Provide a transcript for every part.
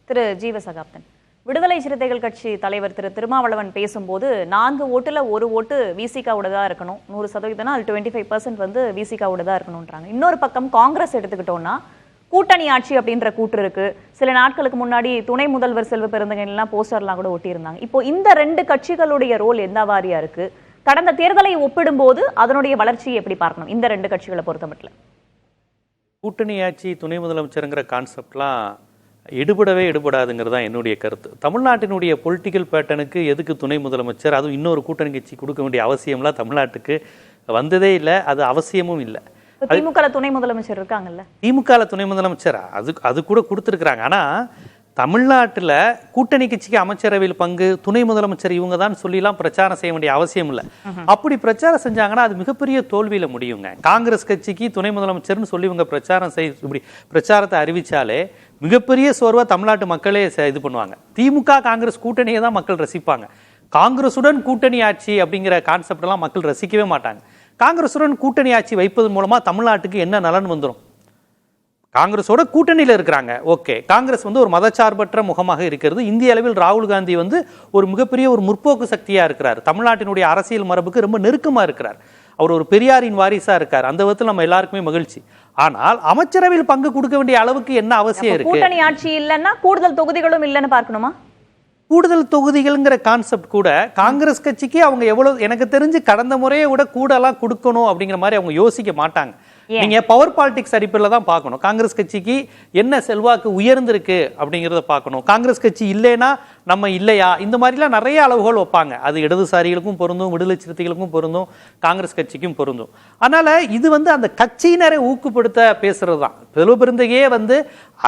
திரு ஜீவசகாப்தன், விடுதலை சிறுத்தைகள் கட்சி தலைவர் திரு திருமாவளவன் பேசும்போது 4 ஓட்டுல 1 ஓட்டு விசிகாவோட தான் இருக்கணும், 100% அது 25% வந்து விசிகாவோட தான் இருக்கணும்ன்றாங்க. இன்னொரு பக்கம் காங்கிரஸ் எடுத்துக்கிட்டோம்னா கூட்டணி ஆட்சி அப்படின்ற கூற்று இருக்கு. சில நாட்களுக்கு முன்னாடி துணை முதல்வர் செல்வ பெருந்தகைலாம் போஸ்டர்லாம் கூட ஒட்டியிருந்தாங்க. இப்போ இந்த 2 கட்சிகளுடைய ரோல் எந்த வாரியா இருக்கு? கடந்த தேர்தலை ஒப்பிடும்போது அதனுடைய வளர்ச்சியை எப்படி பார்க்கணும் இந்த 2 கட்சிகளை பொறுத்த மட்டும்? கூட்டணி ஆட்சி துணை முதலமைச்சருங்கிற கான்செப்ட்லாம் எடுபடாதுங்கிறது தான் என்னுடைய கருத்து. தமிழ்நாட்டினுடைய பொலிட்டிக்கல் பேட்டர்னுக்கு எதுக்கு துணை முதலமைச்சர், அதுவும் இன்னொரு கூட்டணி கட்சி கொடுக்க வேண்டிய அவசியம்லாம் தமிழ்நாட்டுக்கு வந்ததே இல்லை, அது அவசியமும் இல்லை. திமுக துணை முதலமைச்சர் இருக்காங்கல்ல, திமுக துணை முதலமைச்சர் அது கூட கொடுத்துருக்குறாங்க. ஆனால் தமிழ்நாட்டில் கூட்டணி கட்சிக்கு அமைச்சரவையில் பங்கு, துணை முதலமைச்சர் இவங்க தான் சொல்லிலாம் பிரச்சாரம் செய்ய வேண்டிய அவசியம் இல்லை. அப்படி பிரச்சாரம் செஞ்சாங்கன்னா அது மிகப்பெரிய தோல்வியில் முடியுங்க. காங்கிரஸ் கட்சிக்கு துணை முதலமைச்சர்னு சொல்லி இவங்க இப்படி பிரச்சாரத்தை அறிவிச்சாலே மிகப்பெரிய சோர்வா தமிழ்நாட்டு மக்களே இது பண்ணுவாங்க. திமுக காங்கிரஸ் கூட்டணியை தான் மக்கள் ரசிப்பாங்க. காங்கிரசுடன் கூட்டணி ஆட்சி அப்படிங்கிற கான்செப்ட் எல்லாம் மக்கள் ரசிக்கவே மாட்டாங்க. காங்கிரசுடன் கூட்டணி ஆட்சி வைப்பதன் மூலமா தமிழ்நாட்டுக்கு என்ன நலன் வந்துடும்? காங்கிரஸோட கூட்டணியில் இருக்கிறாங்க, ஓகே. காங்கிரஸ் வந்து ஒரு மதச்சார்பற்ற முகமாக இருக்கிறது. இந்திய அளவில் ராகுல் காந்தி வந்து ஒரு மிகப்பெரிய ஒரு முற்போக்கு சக்தியா இருக்கிறார். தமிழ்நாட்டினுடைய அரசியல் மரபுக்கு ரொம்ப நெருக்கமா இருக்கிறார். அவர் ஒரு பெரியாரின் வாரிசா இருக்கார். அந்த விதத்தில் நம்ம எல்லாருக்குமே மகிழ்ச்சி. ஆனால் அமைச்சரவையில் பங்கு கொடுக்க வேண்டிய அளவுக்கு என்ன அவசியம் இருக்கு? கூட்டணி ஆட்சி இல்லைன்னா கூடுதல் தொகுதிகளும் இல்லைன்னு பார்க்கணுமா? கூடுதல் தொகுதிகள்ங்கிற கான்செப்ட் கூட காங்கிரஸ் கட்சிக்கு அவங்க எவ்வளவு, எனக்கு தெரிஞ்சு கடந்த முறையை விட கூடலாம் கொடுக்கணும் அப்படிங்கிற மாதிரி அவங்க யோசிக்க மாட்டாங்க. நீங்க பவர் பாலிடிக்ஸ் அடிப்படையில் தான் பார்க்கணும். காங்கிரஸ் கட்சிக்கு என்ன செல்வாக்கு உயர்ந்திருக்கு அப்படிங்கிறத பார்க்கணும். காங்கிரஸ் கட்சி இல்லைன்னா நம்ம இல்லையா, இந்த மாதிரிலாம் நிறைய அளவுகள் வைப்பாங்க. அது இடதுசாரிகளுக்கும் பொருந்தும், விடுதலை சிறுத்தைகளுக்கும் பொருந்தும், காங்கிரஸ் கட்சிக்கும் பொருந்தும். அதனால இது வந்து அந்த கட்சியினரை ஊக்கப்படுத்த பேசுறது தான். செல்வ பெருந்தகையே வந்து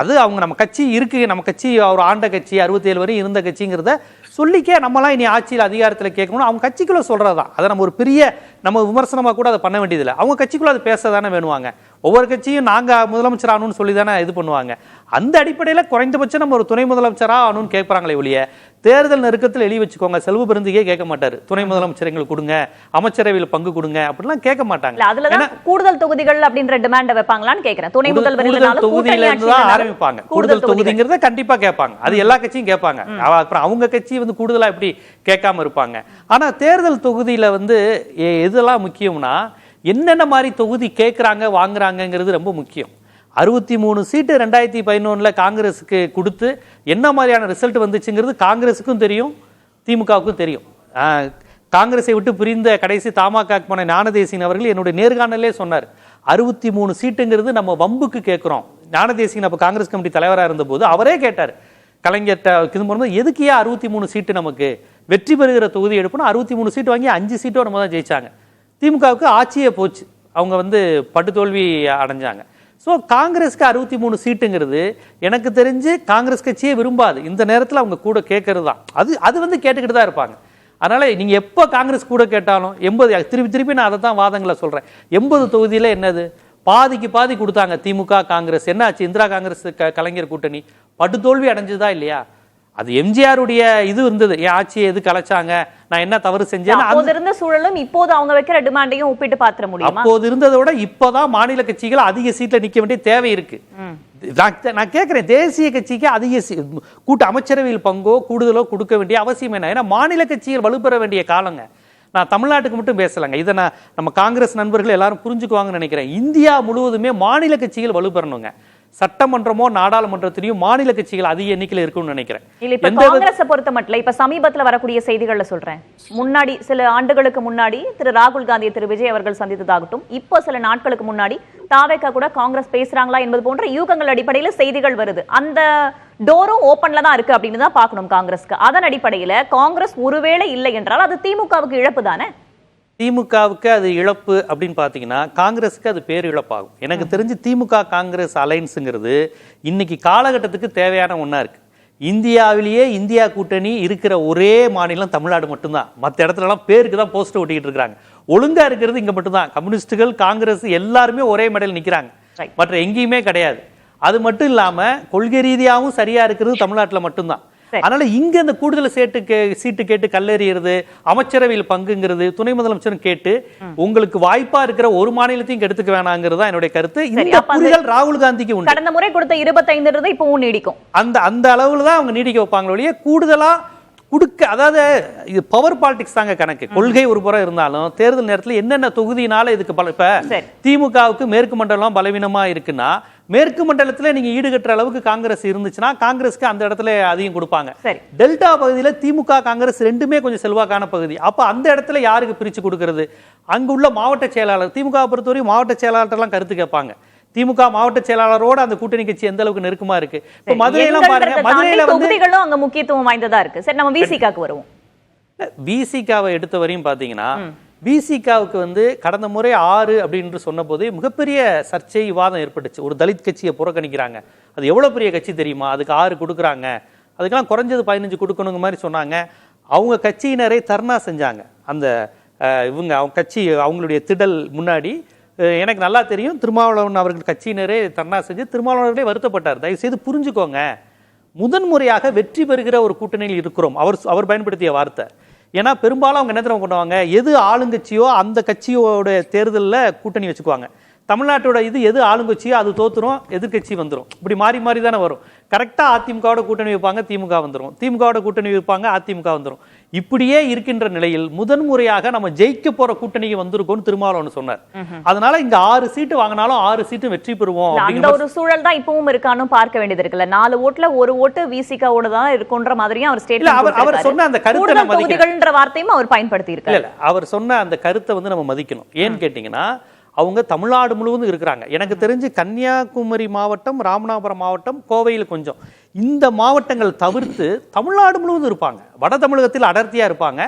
அது அவங்க நம்ம கட்சி இருக்கு, நம்ம கட்சி ஒரு ஆண்ட கட்சி 67 வரை இருந்த கட்சிங்கிறத சொல்லிக்க நம்மளாம் இனி ஆட்சியில் அதிகாரத்தில் கேட்கணும். அவங்க கட்சிக்குள்ள சொல்றதுதான். அதை நம்ம ஒரு பெரிய நம்ம விமர்சனமா கூட அதை பண்ண வேண்டியதில்லை. அவங்க கட்சிக்குள்ள அது பேச தானே வேணுவாங்க. ஒவ்வொரு கட்சியும் நாங்க முதலமைச்சர் ஆகணும்னு சொல்லி தானே இது பண்ணுவாங்க. அந்த அடிப்படையில் குறைந்தபட்சம் நம்ம ஒரு துணை முதலமைச்சரா ஆகணும்னு கேட்பாங்களே ஒழிய தேர்தல் நெருக்கத்தில் எழுதி வச்சுக்கோங்க, செல்வ பெருந்தகையே கேட்க மாட்டாரு துணை முதலமைச்சர் எங்களுக்கு கொடுங்க, அமைச்சரவையில் பங்கு கொடுங்க அப்படிலாம் கேட்க மாட்டாங்க. அதுலதான் கூடுதல் தொகுதிகள் அப்படின்ற டிமாண்ட் வைப்பாங்களான்னு கேட்கிறேன். துணை முதல்வர் தொகுதியில இருந்து தான் ஆரம்பிப்பாங்க. கூடுதல் தொகுதிங்கிறத கண்டிப்பா கேட்பாங்க. அது எல்லா கட்சியும் கேட்பாங்க. அப்புறம் அவங்க கட்சி வந்து கூடுதலா எப்படி கேட்காம இருப்பாங்க? ஆனா தேர்தல் தொகுதியில வந்து எதெல்லாம் முக்கியம்னா என்னென்ன மாதிரி தொகுதி கேட்கறாங்க வாங்குறாங்கிறது ரொம்ப முக்கியம். 63 சீட்டு 2011 காங்கிரஸுக்கு கொடுத்து என்ன மாதிரியான ரிசல்ட் வந்துச்சுங்கிறது காங்கிரஸுக்கும் தெரியும், திமுகவுக்கும் தெரியும். காங்கிரஸை விட்டு பிரிந்த கடைசி தமாக போன ஞானதேசிகன் அவர்கள் என்னுடைய நேர்காணலே சொன்னார், 63 சீட்டுங்கிறது நம்ம வம்புக்கு கேட்கிறோம். ஞானதேசிகன் அப்ப காங்கிரஸ் கமிட்டி தலைவராக இருந்த போது அவரே கேட்டார் கலைஞர்கிட்ட, எதுக்கு ஏன் 63 சீட்டு, நமக்கு வெற்றி பெறுகிற தொகுதி எடுப்போம். 63 சீட்டு வாங்கி 5 சீட்டோ நம்ம தான் ஜெயிச்சாங்க. திமுகவுக்கு ஆட்சியே போச்சு, அவங்க வந்து படுதோல்வி அடைஞ்சாங்க. ஸோ காங்கிரஸ்க்கு 63 சீட்டுங்கிறது எனக்கு தெரிஞ்சு காங்கிரஸ் கட்சியே விரும்பாது. இந்த நேரத்தில் அவங்க கூட கேட்கறது தான், அது வந்து கேட்டுக்கிட்டு தான் இருப்பாங்க. அதனால நீங்க எப்போ காங்கிரஸ் கூட கேட்டாலும் 80 திருப்பி நான் அதை தான் வாதங்களை சொல்றேன். 80 தொகுதியில என்னது பாதிக்கு பாதி கொடுத்தாங்க திமுக காங்கிரஸ். என்ன ஆச்சு? இந்திரா காங்கிரஸ் கலைஞர் கூட்டணி படுதோல்வி அடைஞ்சதா இல்லையா? அது எம்ஜிஆருடைய இது இருந்தது, என் ஆட்சியை எது கலைச்சாங்க, நான் என்ன தவறு செஞ்சேன். அப்போது இருந்த சூழலும் இப்போது அவங்க வைக்கிற டிமாண்டையும் ஒப்பிட்டு பார்த்துட முடியுமா? அப்போது இருந்ததை விட இப்போதான் மாநில கட்சிகள் அதிக சீட்ல நிக்க வேண்டிய தேவை இருக்கு. நான் கேட்கிறேன், தேசிய கட்சிக்கு அதிக கூட்ட அமைச்சரவையில் பங்கோ கூடுதலோ கொடுக்க வேண்டிய அவசியம் என்ன? ஏன்னா மாநில கட்சிகள் வலுப்பெற வேண்டிய காலங்க. நான் தமிழ்நாட்டுக்கு மட்டும் பேசலாங்க, இதை நம்ம காங்கிரஸ் நண்பர்கள் எல்லாரும் புரிஞ்சுக்குவாங்கன்னு நினைக்கிறேன். இந்தியா முழுவதுமே மாநில கட்சிகள் வலுப்பெறணுங்க. சட்டமன்றமோ நாடாளுமன்றத்திலையும் மாநில கட்சிகள் அதிக எண்ணிக்கையில் இருக்கும்னு நினைக்கிறேன். காங்கிரஸை பொறுத்த மட்டும் இப்ப சமீபத்துல வரக்கூடிய செய்திகள்ல சொல்றேன், முன்னாடி சில ஆண்டுகளுக்கு முன்னாடி திரு ராகுல் காந்தியை திரு விஜய் அவர்கள் சந்தித்ததாகட்டும், இப்போ சில நாட்களுக்கு முன்னாடி தாவேகா கூட காங்கிரஸ் பேசுறாங்களா என்பது போன்ற யூகங்கள் அடிப்படையில் செய்திகள் வருது. அந்த டோரும் ஓப்பன்ல தான் இருக்கு அப்படின்னு தான் பார்க்கணும் காங்கிரஸ்க்கு. அதன் அடிப்படையில காங்கிரஸ் ஒருவேளை இல்லை என்றால் அது திமுகவுக்கு இழப்பு தானே? திமுகவுக்கு அது இழப்பு அப்படின்னு பார்த்தீங்கன்னா காங்கிரஸுக்கு அது பேர் இழப்பாகும். எனக்கு தெரிஞ்சு திமுக காங்கிரஸ் அலைன்ஸுங்கிறது இன்னைக்கு காலகட்டத்துக்கு தேவையான ஒன்றா இருக்கு. இந்தியாவிலேயே இந்தியா கூட்டணி இருக்கிற ஒரே மாநிலம் தமிழ்நாடு மட்டும்தான். மற்ற இடத்துலலாம் பேருக்கு தான் போஸ்டர் ஒட்டிக்கிட்டு இருக்காங்க. ஒழுங்கா இருக்கிறது இங்கே மட்டும்தான். கம்யூனிஸ்டுகள் காங்கிரஸ் எல்லாருமே ஒரே மேடையில் நிற்கிறாங்க, மற்ற எங்கேயுமே கிடையாது. அது மட்டும் இல்லாமல் கொள்கை ரீதியாகவும் சரியா இருக்கிறது தமிழ்நாட்டில் மட்டும்தான். அதனால இங்க அந்த கூடுதல் சீட்டு கேட்டு கல்லெறியறது, அமைச்சரவையில் பங்குங்கிறது, துணை முதலமைச்சரும் கேட்டு உங்களுக்கு வாய்ப்பா இருக்கிற ஒரு மாநிலத்தையும் கெடுத்துக்க வேணாங்கிறது தான் என்னுடைய கருத்து. இந்த புரிதல் ராகுல் காந்திக்கு உண்டு. கடந்த முறை கொடுத்த 25 இப்பவும் நீடிக்கும். அந்த அளவுல தான் அவங்க நீடிக்க வைப்பாங்க ஒழிய கூடுதலா கொடுக்க, அதாவது இது பவர் பாலிடிக்ஸ் தாங்க கணக்கு. கொள்கை ஒரு புறம் இருந்தாலும் தேர்தல் நேரத்தில் என்னென்ன தொகுதினால இதுக்கு இப்ப திமுகவுக்கு மேற்கு மண்டலம் பலவீனமா இருக்குன்னா, மேற்கு மண்டலத்துல நீங்க ஈடுகட்டுற அளவுக்கு காங்கிரஸ் இருந்துச்சுன்னா காங்கிரஸ்க்கு அந்த இடத்துல அதிகம் கொடுப்பாங்க. டெல்டா பகுதியில திமுக காங்கிரஸ் ரெண்டுமே கொஞ்சம் செல்வாக்கான பகுதி. அப்ப அந்த இடத்துல யாருக்கு பிரிச்சு கொடுக்கறது? அங்க உள்ள மாவட்ட செயலாளர், திமுக பொறுத்தவரை மாவட்ட செயலாளர்லாம் கருத்து கேட்பாங்க. திமுக மாவட்ட செயலாளரோட அந்த கூட்டணி கட்சி எந்த அளவுக்கு நெருக்கமா இருக்கு. இப்ப மதுரையில பாருங்க, மதுரையில தொகுதிகளும் அங்க முக்கியத்துவம் வாய்ந்ததா இருக்கு. சரி, நம்ம விசிகாக்கு வருவோம். விசிகாவை எடுத்த வரையும் பாத்தீங்கன்னா, விசிகாவுக்கு வந்து கடந்த முறை 6 அப்படின்னு சொன்ன போது மிகப்பெரிய சர்ச்சை விவாதம் ஏற்பட்டுச்சு. ஒரு தலித் கட்சியை புறக்கணிக்கிறாங்க, அது எவ்வளவு பெரிய கட்சி தெரியுமா, அதுக்கு 6 கொடுக்குறாங்க, அதுக்கெல்லாம் குறைஞ்சது 15 கொடுக்கணுங்க மாதிரி சொன்னாங்க. அவங்க கட்சியினரே தர்ணா செஞ்சாங்க. அந்த இவங்க அவங்க கட்சி அவங்களுடைய திடல் முன்னாடி எனக்கு நல்லா தெரியும், திருமாவளவன் அவர்கள் கட்சியினரே தர்ணா செஞ்சு திருமாவளவர்களே வருத்தப்பட்டார். தயவு செய்து புரிஞ்சுக்கோங்க, முதன்முறையாக வெற்றி பெறுகிற ஒரு கூட்டணியில் இருக்கிறோம். அவர் பயன்படுத்திய வார்த்தை. ஏன்னா பெரும்பாலும் அவங்க என்ன தெரியுமா பண்ணுவாங்க, எது ஆளுங்கட்சியோ அந்த கட்சியோட தேர்தலில் கூட்டணி வச்சுக்குவாங்க. தமிழ்நாட்டோட எது ஆளுங்கட்சியோ அது தோத்துரும், எதிர்கட்சி வந்துடும். இப்படி மாறி மாறி தானே வரும். கரெக்டாக அதிமுகவோட கூட்டணி வைப்பாங்க, திமுக வந்துடும். திமுகவோட கூட்டணி வைப்பாங்க, அதிமுக வந்துடும். இப்படியே இருக்கின்ற நிலையில் முதன்முறையாக நம்ம ஜெயிக்க போற கூட்டணிக்கு வந்திருக்கோம்னு திருமாவளவன் சொன்னார். அதனால இங்க 6 சீட்டு வாங்கினாலும் 6 சீட்டும் வெற்றி பெறுவோம். அந்த ஒரு சூழல் தான் இப்பவும் இருக்கான்னு பார்க்க வேண்டியது இருக்குல்ல. 4 ஓட்டுல 1 ஓட்டு விசிகாவோட தான் இருக்குன்ற மாதிரியும் அவர் ஸ்டேட்மென்ட் அவர் சொன்ன அந்த கருத்தை நம்ம தொகுதிகள்ன்ற வார்த்தையும் அவர் பயன்படுத்தி இருக்காரு. இல்ல, அவர் சொன்ன அந்த கருத்தை வந்து நம்ம மதிக்கணும். ஏன்னு கேட்டீங்கன்னா, அவங்க தமிழ்நாடு முழுவதும் இருக்கிறாங்க. எனக்கு தெரிஞ்சு கன்னியாகுமரி மாவட்டம், ராமநாதபுரம் மாவட்டம், கோவையில் கொஞ்சம், இந்த மாவட்டங்கள் தவிர்த்து தமிழ்நாடு முழுவதும் இருப்பாங்க. வட தமிழகத்தில் அடர்த்தியா இருப்பாங்க,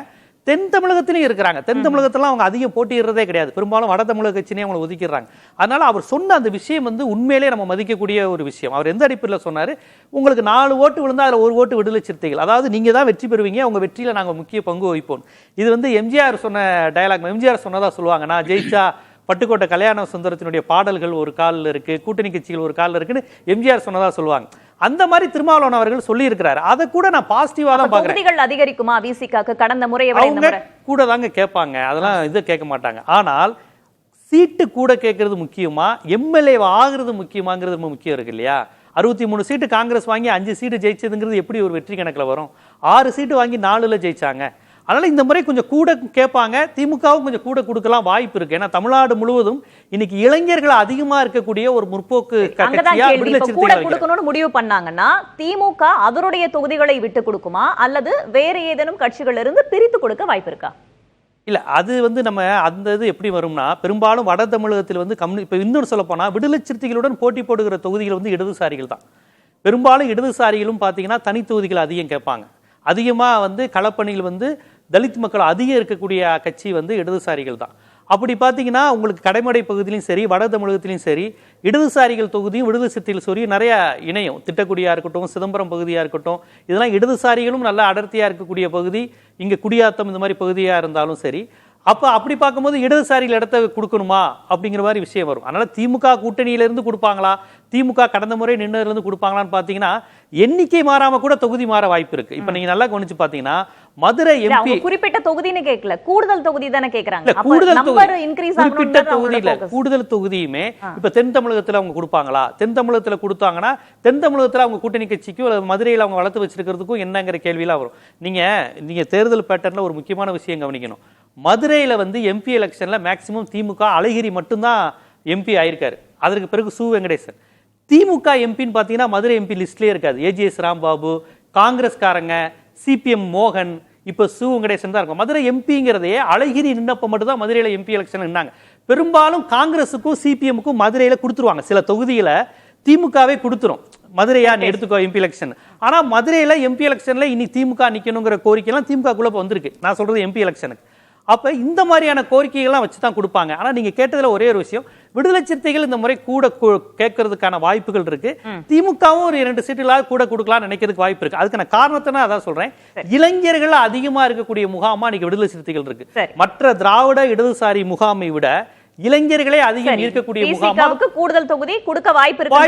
தென் தமிழகத்திலையும் இருக்கிறாங்க. தென் தமிழகத்திலாம் அவங்க அதிகம் போட்டியிடுறதே கிடையாது. பெரும்பாலும் வட தமிழக கட்சினே அவங்களை ஒதுக்கிடுறாங்க. அதனால அவர் சொன்ன அந்த விஷயம் வந்து உண்மையிலே நம்ம மதிக்கக்கூடிய ஒரு விஷயம். அவர் எந்த அடிப்படையில் சொன்னாரு, உங்களுக்கு 4 ஓட்டு விழுந்தா அதில் 1 ஓட்டு விடுதலை சிறுத்தைகள், அதாவது நீங்க தான் வெற்றி பெறுவீங்க, உங்க வெற்றியில நாங்க முக்கிய பங்கு வகிப்போம். இது வந்து எம்ஜிஆர் சொன்ன டயலாக். எம்ஜிஆர் சொன்னதா சொல்லுவாங்க, நான் ஜெயிச்சா பட்டுக்கோட்டை கல்யாண சுந்தரத்தினுடைய பாடல்கள் ஒரு காலில் இருக்கு, கூட்டணி கட்சிகள் ஒரு காலில் இருக்குன்னு எம்ஜிஆர் சொன்னதா சொல்லுவாங்க. அந்த மாதிரி திருமாவளவன் அவர்கள் சொல்லி இருக்கிறாரு. அதை கூட நான் பாசிட்டிவா தான் பாக்குறேன். தொகுதிகள் அதிகரிக்குமா விசிகாக்கு கடந்த முறையை விட? அவங்க கூட தாங்க கேட்பாங்க, அதெல்லாம் இது கேட்க மாட்டாங்க. ஆனால் சீட்டு கூட கேட்கறது முக்கியமா, எம்எல்ஏ ஆகுறது முக்கியமாங்கிறது ரொம்ப முக்கியம் இருக்கு இல்லையா? 63 சீட்டு காங்கிரஸ் வாங்கி 5 சீட்டு ஜெயிச்சதுங்கிறது எப்படி ஒரு வெற்றி கணக்கில் வரும்? 6 சீட்டு வாங்கி 4ல ஜெயிச்சாங்க. அதனால இந்த முறை கொஞ்சம் கூட கேட்பாங்க. திமுகவும் கொஞ்சம் கூட கொடுக்கலாம் வாய்ப்பு இருக்கு. ஏன்னா தமிழ்நாடு முழுவதும் இன்னைக்கு இளைஞர்கள் அதிகமா இருக்கக்கூடிய ஒரு முற்போக்கு கட்சியா கூட கொடுக்கணும்னு முடிவு பண்ணாங்கன்னா, திமுக அதனுடைய தொகுதிகளை விட்டு கொடுக்குமா அல்லது வேற ஏதேனும் கட்சிகள் இருந்து பிரித்து கொடுக்க வாய்ப்பு இருக்கா? இல்ல, அது வந்து நம்ம அந்த இது எப்படி வரும்னா, பெரும்பாலும் வட தமிழகத்தில் வந்து இப்ப இன்னொரு சொல்ல போனா விடுதலை சிறுத்தைகளுடன் போட்டி போடுகிற தொகுதிகள் வந்து இடதுசாரிகள் தான். பெரும்பாலும் இடதுசாரிகளும் பாத்தீங்கன்னா தனி தொகுதிகள் அதிகம் கேட்பாங்க. அதிகமா வந்து களப்பணியில் வந்து தலித் மக்கள் அதிகம் இருக்கக்கூடிய கட்சி வந்து இடதுசாரிகள் தான். அப்படி பார்த்தீங்கன்னா உங்களுக்கு கடைமடை பகுதியிலும் சரி, வட தமிழகத்திலும் சரி, இடதுசாரிகள் தொகுதியும் விடுதலை சிறுத்தைகள் சரி நிறைய இணையும். திட்டக்குடியா இருக்கட்டும், சிதம்பரம் பகுதியா இருக்கட்டும், இதெல்லாம் இடதுசாரிகளும் நல்லா அடர்த்தியா இருக்கக்கூடிய பகுதி. இங்க குடியாத்தம் இந்த மாதிரி பகுதியா இருந்தாலும் சரி. அப்படி பார்க்கும்போது இடதுசாரிகள் இடத்த கொடுக்கணுமா அப்படிங்கிற மாதிரி விஷயம் வரும். அதனால திமுக கூட்டணியிலிருந்து கொடுப்பாங்களா, திமுக கடந்த முறை நின்னதிலிருந்து கொடுப்பாங்களான்னு பாத்தீங்கன்னா எண்ணிக்கை மாறாம கூட தொகுதி மாற வாய்ப்பு இருக்கு. இப்ப நீங்க நல்லா கவனிச்சு பாத்தீங்கன்னா, மதுரை எம்பி குறிப்பிட்ட தொகுதின்னு கேட்கல, கூடுதல் தொகுதி தானே கேக்குறாங்க. கூடுதல் தொகுதியுமே இப்ப தென் தமிழகத்துல அவங்க கொடுப்பாங்களா? தென் தமிழகத்துல கொடுத்தாங்கன்னா தென் தமிழகத்துல அவங்க கூட்டணி கட்சிக்கும் மதுரையில் அவங்க வளர்த்து வச்சிருக்கிறதுக்கும் என்னங்கிற கேள்வியெல்லாம் வரும். நீங்க தேர்தல் பேட்டர்ன்ல ஒரு முக்கியமான விஷயம் கவனிக்கணும். மதுரையில வந்து எம்பி எலெக்ஷன்ல மேக்சிமம் திமுக அழகிரி மட்டும்தான் எம்பி ஆயிருக்காரு. அதற்கு பிறகு சு வெங்கடேசன். திமுக எம்பின்னு பாத்தீங்கன்னா மதுரை எம்பி லிஸ்ட்லயே இருக்காது. ஏஜிஎஸ் ராம்பாபு, காங்கிரஸ்காரங்க, சிபிஎம் மோகன், இப்ப சு வெங்கடேசன் தான் இருக்கும். மதுரை எம்பிங்கிறதே அழகிரி நின்னப்ப மட்டும் தான் மதுரையில எம்பி எலெக்ஷன் நின்னாங்க. பெரும்பாலும் காங்கிரஸுக்கும் சிபிஎம்முக்கும் மதுரையில கொடுத்துருவாங்க. சில தொகுதியில திமுகவே கொடுத்துரும். மதுரையா எடுத்துக்கோ எம்பி எலெக்ஷன். ஆனா மதுரையில எம்பி எலெக்ஷன்ல இனி திமுக நிக்கணுங்கிற கோரிக்கை எல்லாம் திமுக குள்ள வந்திருக்கு. நான் சொல்றது எம்பி எலெக்ஷனுக்கு. அப்ப இந்த மாதிரியான கோரிக்கைகள்லாம் வச்சுதான் கொடுப்பாங்க. ஆனா நீங்க கேட்டதுல ஒரே ஒரு விஷயம், விடுதலை சிறுத்தைகள் இந்த முறை கூட கேட்கறதுக்கான வாய்ப்புகள் இருக்கு. திமுகவும் ஒரு 2 சீட்டுகளாக கூட கொடுக்கலாம் நினைக்கிறதுக்கு வாய்ப்பு இருக்கு. அதுக்கான காரணத்தை நான் அதான் சொல்றேன், இளைஞர்கள் அதிகமா இருக்கக்கூடிய முகாமா இன்னைக்கு விடுதலை சிறுத்தைகள் இருக்கு. மற்ற திராவிட இடதுசாரி முகாமை விட இளைஞர்களே அதிகம் இருக்கக்கூடிய முகாமுக்கு கூடுதல் தொகுதி கொடுக்க வாய்ப்பு இருக்கு.